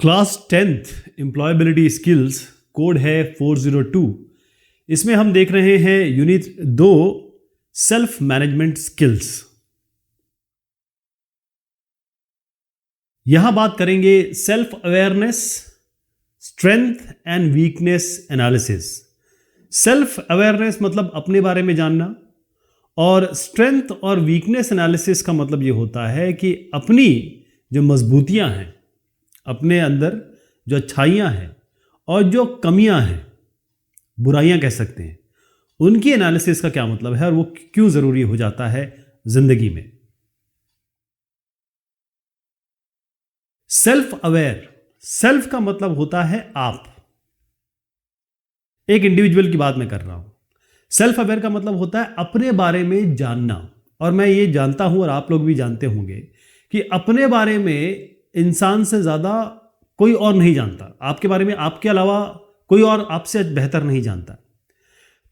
Class 10th employability skills code है 402। इसमें हम देख रहे हैं यूनिट 2 सेल्फ मैनेजमेंट स्किल्स। यहां बात करेंगे self awareness, strength and weakness analysis. Self awareness मतलब अपने बारे में जानना, और स्ट्रेंथ और वीकनेस एनालिसिस का मतलब ये होता है कि अपनी जो मजबूतियां हैं, अपने अंदर जो अच्छाइयां हैं और जो कमियां हैं, बुराइयां कह सकते हैं, उनकी एनालिसिस का क्या मतलब है और वो क्यों जरूरी हो जाता है जिंदगी में। सेल्फ अवेयर, सेल्फ का मतलब होता है आप, एक इंडिविजुअल की बात मैं कर रहा हूं। सेल्फ अवेयर का मतलब होता है अपने बारे में जानना, और मैं ये जानता हूं और आप लोग भी जानते होंगे कि अपने बारे में इंसान से ज्यादा कोई और नहीं जानता। आपके बारे में आपके अलावा कोई और आपसे बेहतर नहीं जानता।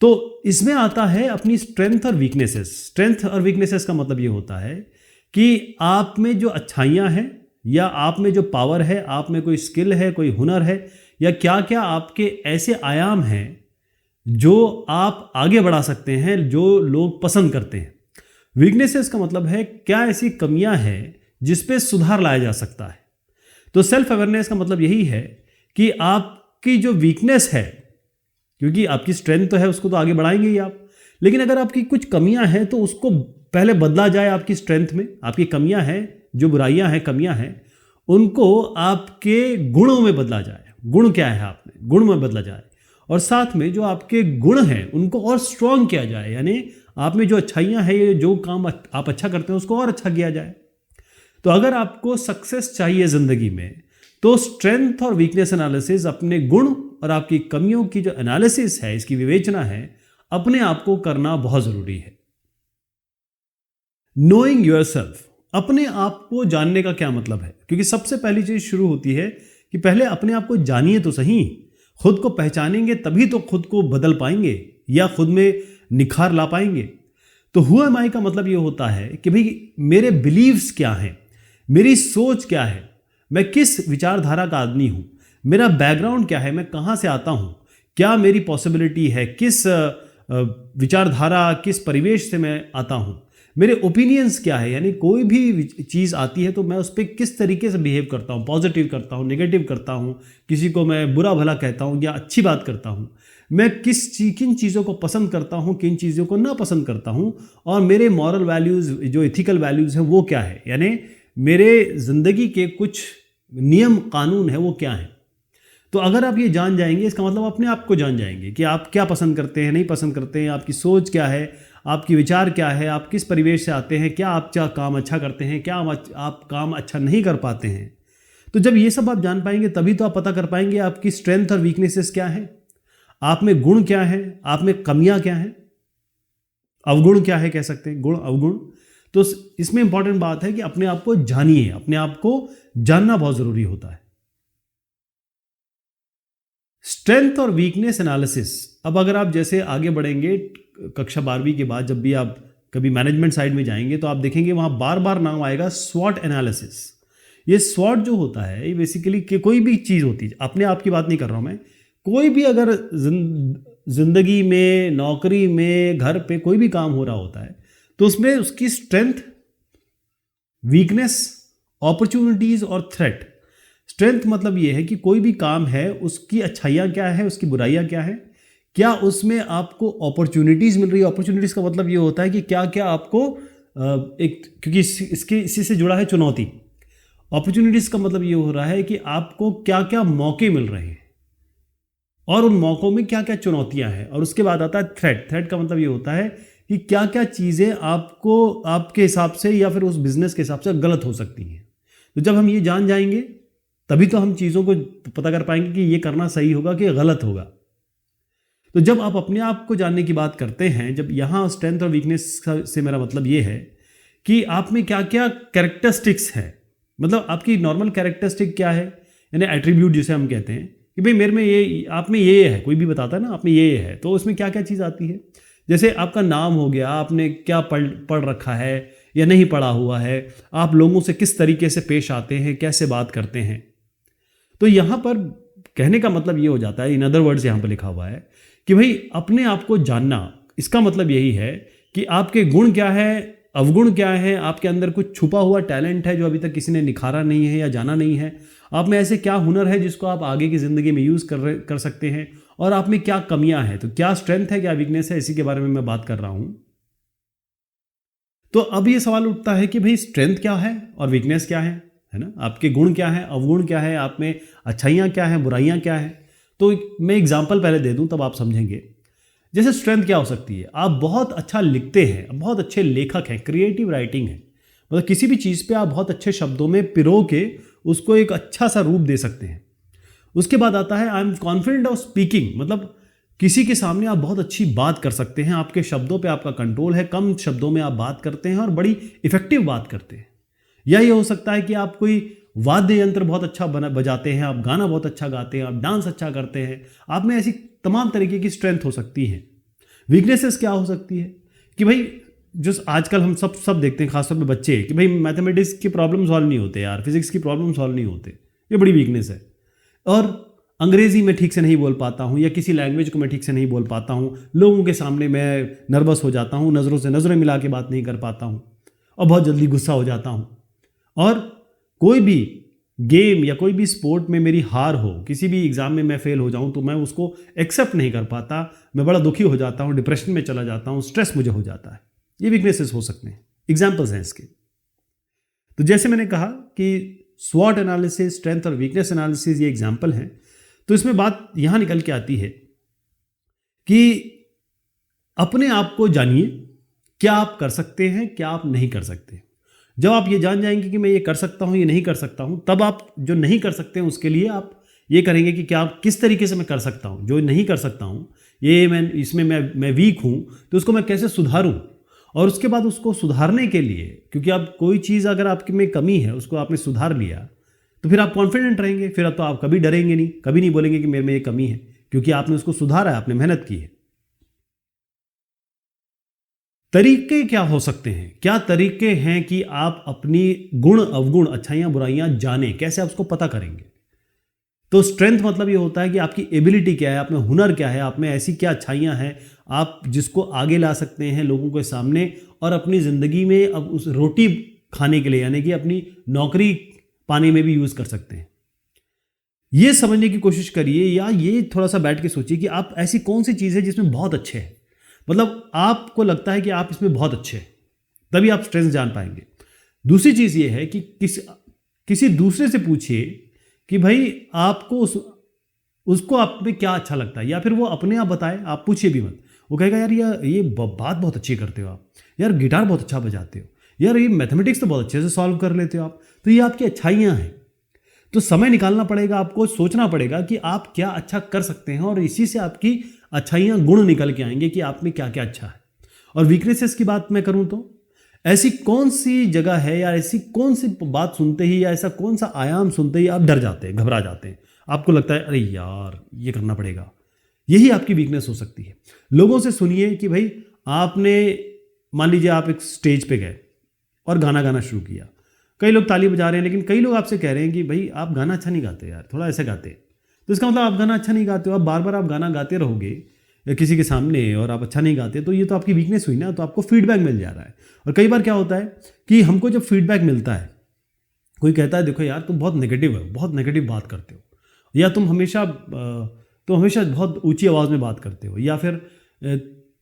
तो इसमें आता है अपनी स्ट्रेंथ और वीकनेसेस। स्ट्रेंथ और वीकनेसेस का मतलब ये होता है कि आप में जो अच्छाइयां हैं या आप में जो पावर है, आप में कोई स्किल है, कोई हुनर है, या क्या क्या आपके ऐसे आयाम हैं जो आप आगे बढ़ा सकते हैं, जो लोग पसंद करते हैं। वीकनेसेस का मतलब है क्या ऐसी कमियां हैं जिस पे सुधार लाया जा सकता है। तो सेल्फ अवेयरनेस का मतलब यही है कि आपकी जो वीकनेस है, क्योंकि आपकी स्ट्रेंथ तो है उसको तो आगे बढ़ाएंगे ही आप, लेकिन अगर आपकी कुछ कमियां हैं तो उसको पहले बदला जाए आपकी स्ट्रेंथ में। आपकी कमियां हैं, जो बुराइयां हैं, कमियां हैं, उनको आपके गुणों में बदला जाए। गुण क्या है आप में, गुण में बदला जाए, और साथ में जो आपके गुण हैं उनको और स्ट्रांग किया जाए, यानी आप में जो अच्छाइयां हैं, जो काम आप अच्छा करते हैं उसको और अच्छा किया जाए। तो अगर आपको सक्सेस चाहिए जिंदगी में, तो स्ट्रेंथ और वीकनेस एनालिसिस, अपने गुण और आपकी कमियों की जो एनालिसिस है, इसकी विवेचना है, अपने आप को करना बहुत जरूरी है। नोइंग योरसेल्फ, अपने आप को जानने का क्या मतलब है? क्योंकि सबसे पहली चीज शुरू होती है कि पहले अपने आप को जानिए तो सही। खुद को पहचानेंगे तभी तो खुद को बदल पाएंगे या खुद में निखार ला पाएंगे। तो हु एम आई का मतलब ये होता है कि भाई मेरे बिलीव्स क्या हैं, मेरी सोच क्या है, मैं किस विचारधारा का आदमी हूं, मेरा बैकग्राउंड क्या है, मैं कहां से आता हूं, क्या मेरी पॉसिबिलिटी है, किस विचारधारा, किस परिवेश से मैं आता हूं, मेरे ओपिनियंस क्या है, यानी कोई भी चीज़ आती है तो मैं उस पर किस तरीके से बिहेव करता हूँ, पॉजिटिव करता हूँ, नेगेटिव करता हूँ, किसी को मैं बुरा भला कहता हूँ या अच्छी बात करता हूँ, मैं किन चीज़ों को पसंद करता हूँ, किन चीज़ों को ना पसंद करता हूँ, और मेरे मॉरल वैल्यूज़, जो इथिकल वैल्यूज़ हैं वो क्या है, यानी मेरे ज़िंदगी के कुछ नियम कानून है वो क्या है। तो अगर आप ये जान जाएंगे, इसका मतलब अपने आप को जान जाएंगे कि आप क्या पसंद करते हैं, नहीं पसंद करते हैं, आपकी सोच क्या है, आपकी विचार क्या है, आप किस परिवेश से आते हैं, क्या आप काम अच्छा करते हैं, क्या आप काम अच्छा नहीं कर पाते हैं। तो जब ये सब आप जान पाएंगे तभी तो आप पता कर पाएंगे आपकी स्ट्रेंथ और वीकनेसेस क्या है, आप में गुण क्या है, आप में कमियां क्या हैं, अवगुण क्या है, कह सकते हैं गुण अवगुण। तो इसमें इंपॉर्टेंट बात है कि अपने आप को जानिए, अपने आप को जानना बहुत जरूरी होता है। स्ट्रेंथ और वीकनेस एनालिसिस। अब अगर आप जैसे आगे बढ़ेंगे कक्षा 12वीं के बाद, जब भी आप कभी मैनेजमेंट साइड में जाएंगे तो आप देखेंगे वहां बार बार नाम आएगा स्वॉट एनालिसिस। ये स्वॉट जो होता है ये बेसिकली कि कोई भी चीज़ होती है, अपने आप की बात नहीं कर रहा हूं मैं, कोई भी अगर जिंदगी में, नौकरी में, घर पे कोई भी काम हो रहा होता है तो उसमें उसकी स्ट्रेंथ, वीकनेस, अपॉर्चुनिटीज और थ्रेट। स्ट्रेंथ मतलब ये है कि कोई भी काम है उसकी अच्छाइयाँ क्या है, उसकी बुराइयाँ क्या है, क्या उसमें आपको अपॉर्चुनिटीज़ मिल रही है। अपॉर्चुनिटीज़ का मतलब ये होता है कि क्या क्या आपको क्योंकि इसी से जुड़ा है चुनौती। अपॉर्चुनिटीज़ का मतलब ये हो रहा है कि आपको क्या क्या मौके मिल रहे हैं और उन मौक़ों में क्या क्या चुनौतियाँ हैं। और उसके बाद आता है थ्रेट। थ्रेट का मतलब ये होता है कि क्या क्या चीज़ें आपको, आपके हिसाब से या फिर उस बिजनेस के हिसाब से गलत हो सकती हैं। तो जब हम ये जान जाएंगे तभी तो हम चीज़ों को पता कर पाएंगे कि ये करना सही होगा कि गलत होगा। तो जब आप अपने आप को जानने की बात करते हैं, जब यहाँ स्ट्रेंथ और वीकनेस से मेरा मतलब ये है कि आप में क्या क्या कैरेक्टरिस्टिक्स है, मतलब आपकी नॉर्मल कैरेक्टरिस्टिक क्या है, यानी एट्रीब्यूट जिसे हम कहते हैं कि भाई मेरे में ये, आप में ये है, कोई भी बताता है ना आप में ये है, तो उसमें क्या क्या चीज़ आती है। जैसे आपका नाम हो गया, आपने क्या पढ़ रखा है या नहीं पढ़ा हुआ है, आप लोगों से किस तरीके से पेश आते हैं, कैसे बात करते हैं। तो यहाँ पर कहने का मतलब ये हो जाता है, इन अदर वर्ड्स यहाँ पर लिखा हुआ है कि भाई अपने आप को जानना, इसका मतलब यही है कि आपके गुण क्या है, अवगुण क्या है, आपके अंदर कुछ छुपा हुआ टैलेंट है जो अभी तक किसी ने निखारा नहीं है या जाना नहीं है, आप में ऐसे क्या हुनर है जिसको आप आगे की ज़िंदगी में यूज़ कर सकते हैं, और आप में क्या कमियां हैं, तो क्या स्ट्रेंथ है क्या वीकनेस है, इसी के बारे में मैं बात कर रहा हूं। तो अब ये सवाल उठता है कि भाई स्ट्रेंथ क्या है और वीकनेस क्या है ना, आपके गुण क्या है, अवगुण क्या है, आप में अच्छाइयाँ क्या हैं, बुराइयाँ क्या हैं। तो मैं एग्जाम्पल पहले दे दूं तब आप समझेंगे। जैसे स्ट्रेंथ क्या हो सकती है, आप बहुत अच्छा लिखते हैं, बहुत अच्छे लेखक हैं, क्रिएटिव राइटिंग है, मतलब किसी भी चीज़ पे आप बहुत अच्छे शब्दों में पिरो के उसको एक अच्छा सा रूप दे सकते हैं। उसके बाद आता है I am confident of speaking, मतलब किसी के सामने आप बहुत अच्छी बात कर सकते हैं, आपके शब्दों पे आपका कंट्रोल है, कम शब्दों में आप बात करते हैं और बड़ी इफेक्टिव बात करते हैं। या ये हो सकता है कि आप कोई वाद्य यंत्र बहुत अच्छा बजाते हैं, आप गाना बहुत अच्छा गाते हैं, आप डांस अच्छा करते हैं, आप में ऐसी तमाम तरीके की स्ट्रेंथ हो सकती है। वीकनेसेस क्या हो सकती है कि भाई जो आजकल हम सब देखते हैं, खासतौर पे बच्चे, कि भाई मैथमेटिक्स की प्रॉब्लम सॉल्व नहीं होते यार, फिजिक्स की प्रॉब्लम सॉल्व नहीं होते, ये बड़ी वीकनेस है। और अंग्रेजी में ठीक से नहीं बोल पाता हूँ या किसी लैंग्वेज को मैं ठीक से नहीं बोल पाता हूँ, लोगों के सामने मैं नर्वस हो जाता हूँ, नज़रों से नज़रें मिला के बात नहीं कर पाता हूँ और बहुत जल्दी गुस्सा हो जाता हूँ। और कोई भी गेम या कोई भी स्पोर्ट में मेरी हार हो, किसी भी एग्ज़ाम में मैं फेल हो जाऊँ तो मैं उसको एक्सेप्ट नहीं कर पाता, मैं बड़ा दुखी हो जाता हूँ, डिप्रेशन में चला जाता हूँ, स्ट्रेस मुझे हो जाता है। ये वीकनेसेस हो सकते हैं, एग्जाम्पल्स हैं इसके। तो जैसे मैंने कहा कि स्वॉट एनालिसिस, स्ट्रेंथ और वीकनेस एनालिसिस ये एग्जाम्पल हैं। तो इसमें बात यहां निकल के आती है कि अपने आप को जानिए, क्या आप कर सकते हैं, क्या आप नहीं कर सकते। जब आप ये जान जाएंगे कि मैं ये कर सकता हूं, ये नहीं कर सकता हूं, तब आप जो नहीं कर सकते हैं उसके लिए आप ये करेंगे कि क्या आप किस तरीके से मैं कर सकता हूं, जो नहीं कर सकता हूं, ये मैं वीक हूं, तो उसको मैं कैसे सुधारूं। और उसके बाद उसको सुधारने के लिए, क्योंकि आप कोई चीज़ अगर आपके में कमी है उसको आपने सुधार लिया तो फिर आप कॉन्फिडेंट रहेंगे, फिर तो आप कभी डरेंगे नहीं, कभी नहीं बोलेंगे कि मेरे में ये कमी है, क्योंकि आपने उसको सुधारा है, आपने मेहनत की है। तरीके क्या हो सकते हैं, क्या तरीके हैं कि आप अपनी गुण अवगुण, अच्छाइयां बुराइयां जानें, कैसे आप उसको पता करेंगे। तो स्ट्रेंथ मतलब ये होता है कि आपकी एबिलिटी क्या है, आप में हुनर क्या है, आप में ऐसी क्या अच्छाइयां हैं आप जिसको आगे ला सकते हैं लोगों के सामने, और अपनी ज़िंदगी में अब उस रोटी खाने के लिए, यानी कि अपनी नौकरी पाने में भी यूज़ कर सकते हैं। ये समझने की कोशिश करिए, या ये थोड़ा सा बैठ के सोचिए कि आप ऐसी कौन सी चीज़ है जिसमें बहुत अच्छे हैं, मतलब आपको लगता है कि आप इसमें बहुत अच्छे हैं, तभी आप स्ट्रेंथ जान पाएंगे। दूसरी चीज़ ये है कि किसी दूसरे से पूछिए कि भाई आपको उसको आप में क्या अच्छा लगता है, या फिर वो अपने आप बताए, आप पूछिए भी मत। वो कहेगा यार ये बात बहुत अच्छी करते हो आप, यार गिटार बहुत अच्छा बजाते हो, यार ये मैथमेटिक्स तो बहुत अच्छे से सॉल्व कर लेते हो आप, तो ये आपकी अच्छाइयाँ हैं। तो समय निकालना पड़ेगा, आपको सोचना पड़ेगा कि आप क्या अच्छा कर सकते हैं, और इसी से आपकी अच्छाइयाँ, गुण निकल के आएंगे कि आप में क्या क्या अच्छा है। और वीकनेसेस की बात मैं करूँ तो ऐसी कौन सी जगह है, या ऐसी कौन सी बात सुनते ही, या ऐसा कौन सा आयाम सुनते ही आप डर जाते हैं, घबरा जाते हैं, आपको लगता है अरे यार ये करना पड़ेगा। यही आपकी वीकनेस हो सकती है। लोगों से सुनिए कि भाई आपने, मान लीजिए आप एक स्टेज पे गए और गाना गाना शुरू किया, कई लोग ताली बजा रहे हैं, लेकिन कई लोग आपसे कह रहे हैं कि भाई आप गाना अच्छा नहीं गाते यार, थोड़ा ऐसे गाते। तो इसका मतलब आप गाना अच्छा नहीं गाते हो, आप बार बार आप गाना गाते रहोगे किसी के सामने और आप अच्छा नहीं गाते, तो ये तो आपकी वीकनेस हुई ना, तो आपको फीडबैक मिल जा रहा है। और कई बार क्या होता है कि हमको जब फीडबैक मिलता है, कोई कहता है देखो यार तुम बहुत नेगेटिव हो, बहुत नेगेटिव बात करते हो, या तुम हमेशा बहुत ऊंची आवाज़ में बात करते हो, या फिर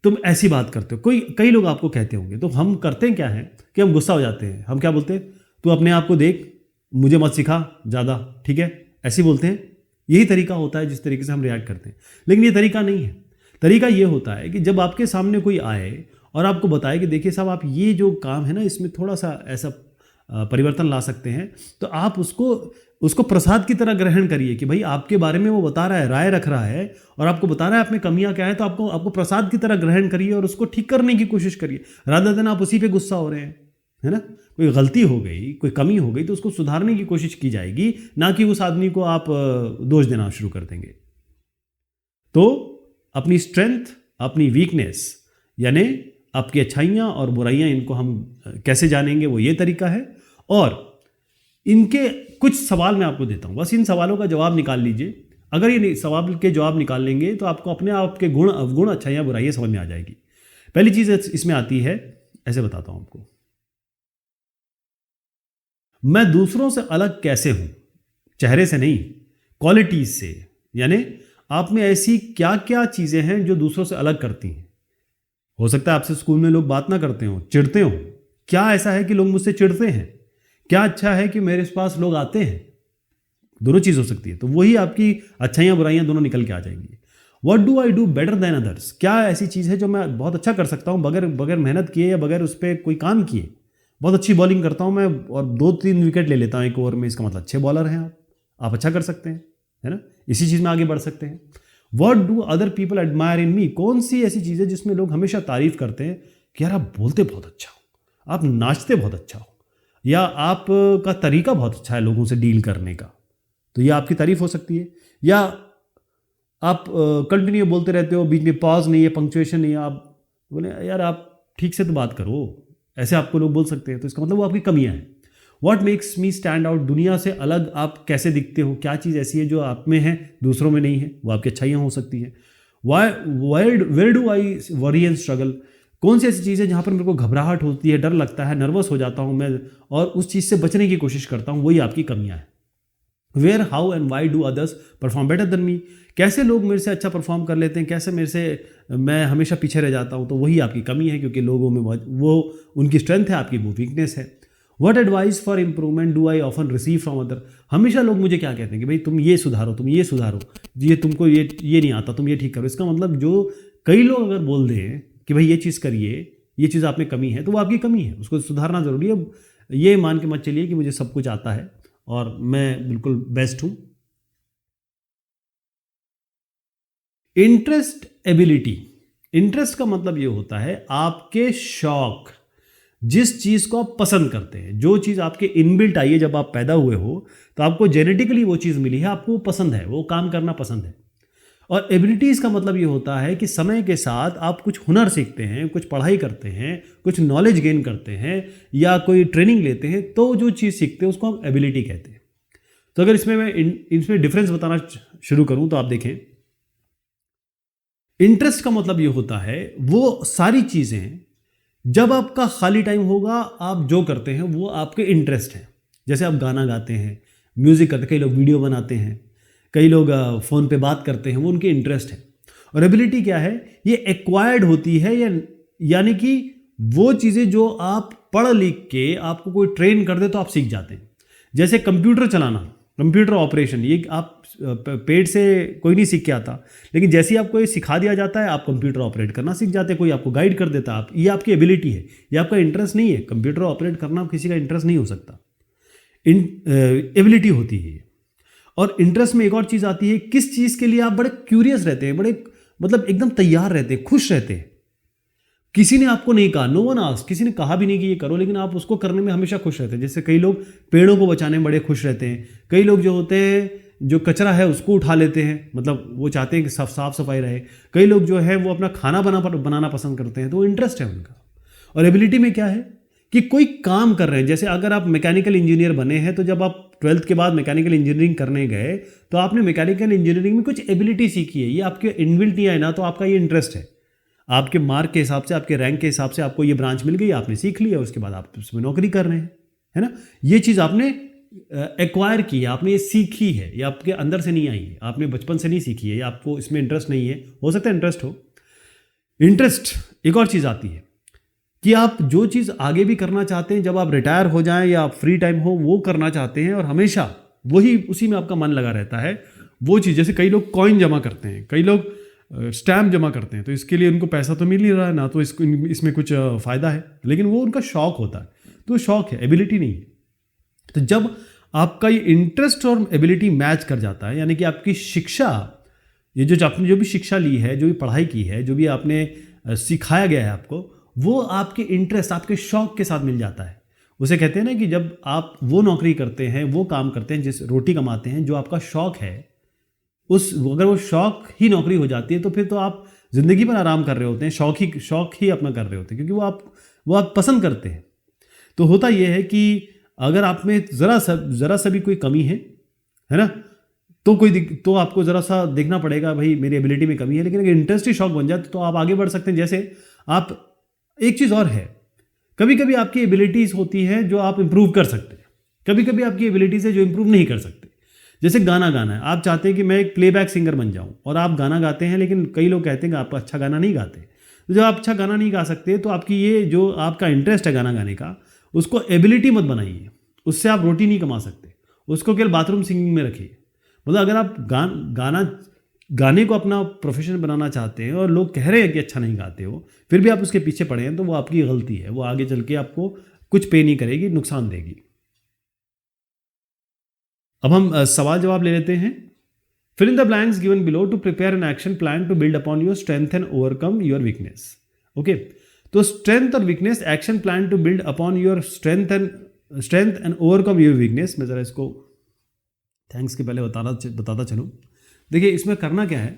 तुम ऐसी बात करते हो, कई लोग आपको कहते होंगे, तो हम करते हैं क्या है कि हम गुस्सा हो जाते हैं। हम क्या बोलते हैं, तू अपने आप को देख, मुझे मत सिखा ज़्यादा, ठीक है, ऐसे बोलते हैं। यही तरीका होता है जिस तरीके से हम रिएक्ट करते हैं, लेकिन ये तरीका नहीं है। तरीका ये होता है कि जब आपके सामने कोई आए और आपको बताए कि देखिए साहब आप ये जो काम है ना इसमें थोड़ा सा ऐसा परिवर्तन ला सकते हैं, तो आप उसको प्रसाद की तरह ग्रहण करिए कि भाई आपके बारे में वो बता रहा है, राय रख रहा है और आपको बता रहा है आप में कमियां क्या है, तो आपको प्रसाद की तरह ग्रहण करिए और उसको ठीक करने की कोशिश करिए, रादर देन आप उसी पे गुस्सा हो रहे हैं, है ना। कोई गलती हो गई, कोई कमी हो गई, तो उसको सुधारने की कोशिश की जाएगी, ना कि उस आदमी को आप दोष देना शुरू कर देंगे। तो अपनी स्ट्रेंथ, अपनी वीकनेस, यानी आपकी अच्छाइयाँ और बुराइयाँ, इनको हम कैसे जानेंगे, वो ये तरीका है। और इनके कुछ सवाल मैं आपको देता हूँ, बस इन सवालों का जवाब निकाल लीजिए। अगर ये सवाल के जवाब निकाल लेंगे तो आपको अपने आप के गुण अवगुण अच्छाइयाँ बुराइयाँ समझ में आ जाएगी। पहली चीज़ इसमें आती है, ऐसे बताता हूँ आपको, मैं दूसरों से अलग कैसे हूँ? चेहरे से नहीं, क्वालिटीज से। यानी आप में ऐसी क्या क्या चीज़ें हैं जो दूसरों से अलग करती हैं। हो सकता है आपसे स्कूल में लोग बात ना करते हो, चिढ़ते हो, क्या ऐसा है कि लोग मुझसे चिढ़ते हैं? क्या अच्छा है कि मेरे पास लोग आते हैं? दोनों चीज़ हो सकती है। तो वही आपकी अच्छाइयाँ बुराइयाँ दोनों निकल के आ जाएंगी। What do I do better than others? क्या ऐसी चीज़ है जो मैं बहुत अच्छा कर सकता हूँ बगैर मेहनत किए या बगैर उस पर कोई काम किए? बहुत अच्छी बॉलिंग करता हूँ मैं और 2-3 विकेट ले लेता हूँ एक ओवर में, इसका मतलब अच्छे बॉलर हैं आप अच्छा कर सकते हैं, है ना? इसी चीज़ में आगे बढ़ सकते हैं। What do other people admire in me? कौन सी ऐसी चीज़ है जिसमें लोग हमेशा तारीफ करते हैं कि यार आप बोलते बहुत अच्छा हो, आप नाचते बहुत अच्छा हो, या आपका तरीका बहुत अच्छा है लोगों से डील करने का, तो ये आपकी तारीफ हो सकती है। या आप कंटिन्यू बोलते रहते हो, बीच में पॉज नहीं है, पंक्चुएशन नहीं है, आप बोले यार आप ठीक से तो बात करो, ऐसे आपको लोग बोल सकते हैं, तो इसका मतलब वो आपकी कमियां हैं। What makes me stand out? दुनिया से अलग आप कैसे दिखते हो? क्या चीज़ ऐसी है जो आप में है दूसरों में नहीं है? वो आपकी अच्छाइयाँ हो सकती हैं। Where do I worry and struggle? कौन सी ऐसी चीज़ है जहाँ पर मेरे को घबराहट होती है, डर लगता है, नर्वस हो जाता हूँ मैं और उस चीज़ से बचने की कोशिश करता हूँ? वही आपकी कमियाँ हैं। Where how and why do others perform better than me? कैसे लोग मेरे से अच्छा परफॉर्म कर लेते हैं, कैसे मेरे से मैं हमेशा पीछे रह जाता हूँ? तो वही आपकी कमी है, क्योंकि लोगों में वो उनकी स्ट्रेंथ है, आपकी वो वीकनेस है। What advice for improvement do I often receive from other? हमेशा लोग मुझे क्या कहते हैं कि भाई तुम ये सुधारो, तुम ये सुधारो, ये तुमको ये नहीं आता, तुम ये ठीक करो। इसका मतलब जो कई लोग अगर बोल दें कि भाई ये चीज़ करिए, ये चीज़ आप में कमी है, तो वो आपकी कमी है, उसको सुधारना ज़रूरी है। ये मान के मत चलिए कि मुझे सब कुछ आता है और मैं बिल्कुल बेस्ट हूँ। इंटरेस्ट एबिलिटी, इंटरेस्ट का मतलब ये होता है आपके शौक, जिस चीज़ को आप पसंद करते हैं, जो चीज़ आपके इनबिल्ट आई है जब आप पैदा हुए हो, तो आपको जेनेटिकली वो चीज़ मिली है, आपको वो पसंद है, वो काम करना पसंद है। और एबिलिटीज़ का मतलब ये होता है कि समय के साथ आप कुछ हुनर सीखते हैं, कुछ पढ़ाई करते हैं, कुछ नॉलेज गेन करते हैं या कोई ट्रेनिंग लेते हैं, तो जो चीज़ सीखते हैं उसको हम एबिलिटी कहते हैं। तो अगर इसमें मैं इसमें डिफरेंस बताना शुरू करूं तो आप देखें, इंटरेस्ट का मतलब ये होता है वो सारी चीज़ें, जब आपका खाली टाइम होगा आप जो करते हैं वो आपके इंटरेस्ट हैं। जैसे आप गाना गाते हैं, म्यूज़िक करते, कई लोग वीडियो बनाते हैं, कई लोग फ़ोन पे बात करते हैं, वो उनके इंटरेस्ट है। और एबिलिटी क्या है? ये एक्वायर्ड होती है, या यानी कि वो चीज़ें जो आप पढ़ लिख के आपको कोई ट्रेन कर दे तो आप सीख जाते हैं। जैसे कंप्यूटर चलाना, कंप्यूटर ऑपरेशन, ये आप पेट से कोई नहीं सीख के आता, लेकिन जैसे ही आपको ये सिखा दिया जाता है आप कंप्यूटर ऑपरेट करना सीख जाते हैं, कोई आपको गाइड कर देता है, आप ये आपकी एबिलिटी है, ये आपका इंटरेस्ट नहीं है। कंप्यूटर ऑपरेट करना किसी का इंटरेस्ट नहीं हो सकता, एबिलिटी होती है। और इंटरेस्ट में एक और चीज़ आती है, किस चीज़ के लिए आप बड़े क्यूरियस रहते हैं, बड़े मतलब एकदम तैयार रहते हैं, खुश रहते हैं। किसी ने आपको नहीं कहा, नो वन आस्क्ड, किसी ने कहा भी नहीं कि ये करो, लेकिन आप उसको करने में हमेशा खुश रहते हैं। जैसे कई लोग पेड़ों को बचाने में बड़े खुश रहते हैं, कई लोग जो होते हैं जो कचरा है उसको उठा लेते हैं, मतलब वो चाहते हैं कि साफ सफाई रहे। कई लोग जो है वो अपना खाना बनाना पसंद करते हैं, तो वो इंटरेस्ट है उनका। और एबिलिटी में क्या है कि कोई काम कर रहे हैं, जैसे अगर आप मैकेनिकल इंजीनियर बने हैं, तो जब आप 12th के बाद मैकेनिकल इंजीनियरिंग करने गए तो आपने मैकेनिकल इंजीनियरिंग में कुछ एबिलिटी सीखी है, ये आपके इनबिल्ट नहीं आए ना, तो आपका ये इंटरेस्ट है। आपके मार्क के हिसाब से, आपके रैंक के हिसाब से आपको ये ब्रांच मिल गई, आपने सीख लिया, उसके बाद आप उसमें नौकरी कर रहे हैं, है ना? ये चीज़ आपने एक्वायर की है, आपने ये सीखी है, ये आपके अंदर से नहीं आई है, आपने बचपन से नहीं सीखी है, या आपको इसमें इंटरेस्ट नहीं है। हो सकता है इंटरेस्ट हो। इंटरेस्ट एक और चीज़ आती है कि आप जो चीज़ आगे भी करना चाहते हैं, जब आप रिटायर हो जाएं या आप फ्री टाइम हो, वो करना चाहते हैं और हमेशा वही उसी में आपका मन लगा रहता है। वो चीज़, जैसे कई लोग कॉइन जमा करते हैं, कई लोग स्टैम्प जमा करते हैं, तो इसके लिए उनको पैसा तो मिल नहीं रहा है ना, तो इसमें कुछ फ़ायदा है, लेकिन वो उनका शौक होता है, तो शौक है, एबिलिटी नहीं है। तो जब आपका ये इंटरेस्ट और एबिलिटी मैच कर जाता है, यानी कि आपकी शिक्षा, ये जो आपने जो भी शिक्षा ली है, जो भी पढ़ाई की है, जो भी आपने सिखाया गया है आपको, वो आपके इंटरेस्ट, आपके शौक के साथ मिल जाता है। उसे कहते हैं ना कि जब आप वो नौकरी करते हैं, वो काम करते हैं, जिस रोटी कमाते हैं, जो आपका शौक है, अगर वो शौक ही नौकरी हो जाती है, तो फिर तो आप ज़िंदगी पर आराम कर रहे होते हैं, शौक ही अपना कर रहे होते हैं, क्योंकि वो आप पसंद करते हैं। तो होता ये है कि अगर आप में ज़रा सा भी कोई कमी है ना, तो आपको ज़रा सा देखना पड़ेगा भाई मेरी एबिलिटी में कमी है। लेकिन अगर इंटरेस्ट ही शौक बन जाए तो आप आगे बढ़ सकते हैं। जैसे आप, एक चीज़ और है, कभी कभी आपकी एबिलिटीज़ होती हैं जो आप इंप्रूव कर सकते हैं, कभी कभी आपकी एबिलिटीज़ है जो इंप्रूव नहीं कर सकते। जैसे गाना गाना है, आप चाहते हैं कि मैं एक प्लेबैक सिंगर बन जाऊं और आप गाना गाते हैं, लेकिन कई लोग कहते हैं कि आप अच्छा गाना नहीं गाते। तो जब आप अच्छा गाना नहीं गा सकते तो आपकी ये जो आपका इंटरेस्ट है गाना गाने का, उसको एबिलिटी मत बनाइए, उससे आप रोटी नहीं कमा सकते, उसको केवल बाथरूम सिंगिंग में रखिए। मतलब अगर आप गाने को अपना प्रोफेशन बनाना चाहते हैं और लोग कह रहे हैं कि अच्छा नहीं गाते हो, फिर भी आप उसके पीछे पड़े हैं, तो वो आपकी गलती है। वो आगे चल के आपको कुछ पे नहीं करेगी, नुकसान देगी। अब हम सवाल जवाब ले लेते हैं। Fill in the blanks given below to prepare an action plan to build upon your strength and overcome your weakness. Okay, तो स्ट्रेंथ और weakness, action plan to build upon your strength and overcome your weakness. मैं ज़रा इसको thanks के पहले बताता चलूँ। देखिए इसमें करना क्या है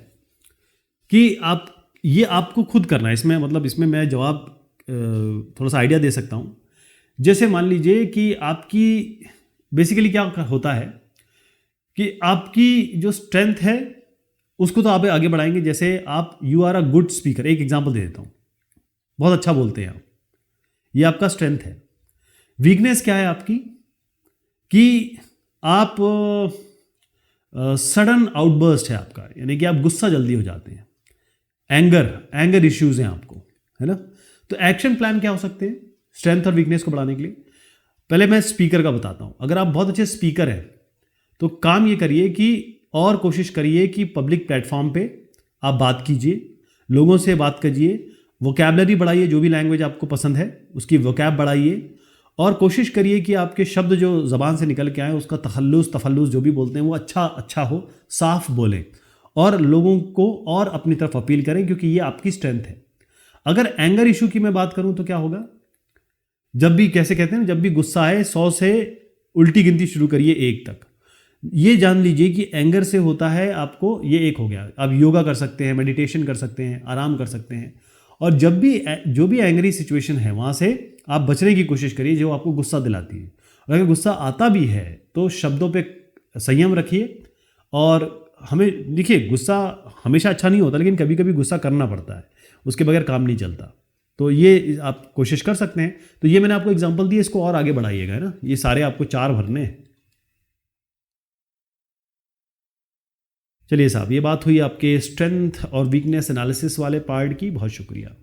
कि ये आपको खुद करना है। इसमें मैं जवाब थोड़ा सा आइडिया दे सकता हूँ। जैसे मान लीजिए कि आपकी बेसिकली क्या होता है कि आपकी जो स्ट्रेंथ है उसको तो आप आगे बढ़ाएंगे। जैसे आप you are a good speaker, एक एग्जांपल दे देता हूँ, बहुत अच्छा बोलते हैं आप, ये आपका स्ट्रेंथ है। वीकनेस क्या है आपकी कि आप सडन आउटबर्स्ट है आपका, यानी कि आप गुस्सा जल्दी हो जाते हैं, एंगर इश्यूज हैं आपको, है ना। तो एक्शन प्लान क्या हो सकते हैं स्ट्रेंथ और वीकनेस को बढ़ाने के लिए? पहले मैं स्पीकर का बताता हूं। अगर आप बहुत अच्छे स्पीकर हैं तो काम ये करिए कि और कोशिश करिए कि पब्लिक प्लेटफॉर्म पे आप बात कीजिए, लोगों से बात करिए, वोकैबलरी बढ़ाइए, जो भी लैंग्वेज आपको पसंद है उसकी वोकैब बढ़ाइए, और कोशिश करिए कि आपके शब्द जो ज़बान से निकल के आए उसका तफल्लुस जो भी बोलते हैं वो अच्छा हो, साफ बोलें और लोगों को और अपनी तरफ अपील करें, क्योंकि ये आपकी स्ट्रेंथ है। अगर एंगर इशू की मैं बात करूं तो क्या होगा? जब भी, कैसे कहते हैं, जब भी गुस्सा आए 100 से उल्टी गिनती शुरू करिए 1 तक। ये जान लीजिए कि एंगर से होता है आपको, ये 1 हो गया। आप योगा कर सकते हैं, मेडिटेशन कर सकते हैं, आराम कर सकते हैं, और जब भी जो भी एंग्री सिचुएशन है वहाँ से आप बचने की कोशिश करिए जो आपको गुस्सा दिलाती है। और अगर गुस्सा आता भी है तो शब्दों पे संयम रखिए। और हमें देखिए, गुस्सा हमेशा अच्छा नहीं होता, लेकिन कभी कभी गुस्सा करना पड़ता है, उसके बगैर काम नहीं चलता। तो ये आप कोशिश कर सकते हैं। तो ये मैंने आपको एग्जांपल दिया, इसको और आगे बढ़ाइएगा, है ना। ये सारे आपको 4 भरने हैं। चलिए साहब, ये बात हुई आपके स्ट्रेंथ और वीकनेस एनालिसिस वाले पार्ट की। बहुत शुक्रिया।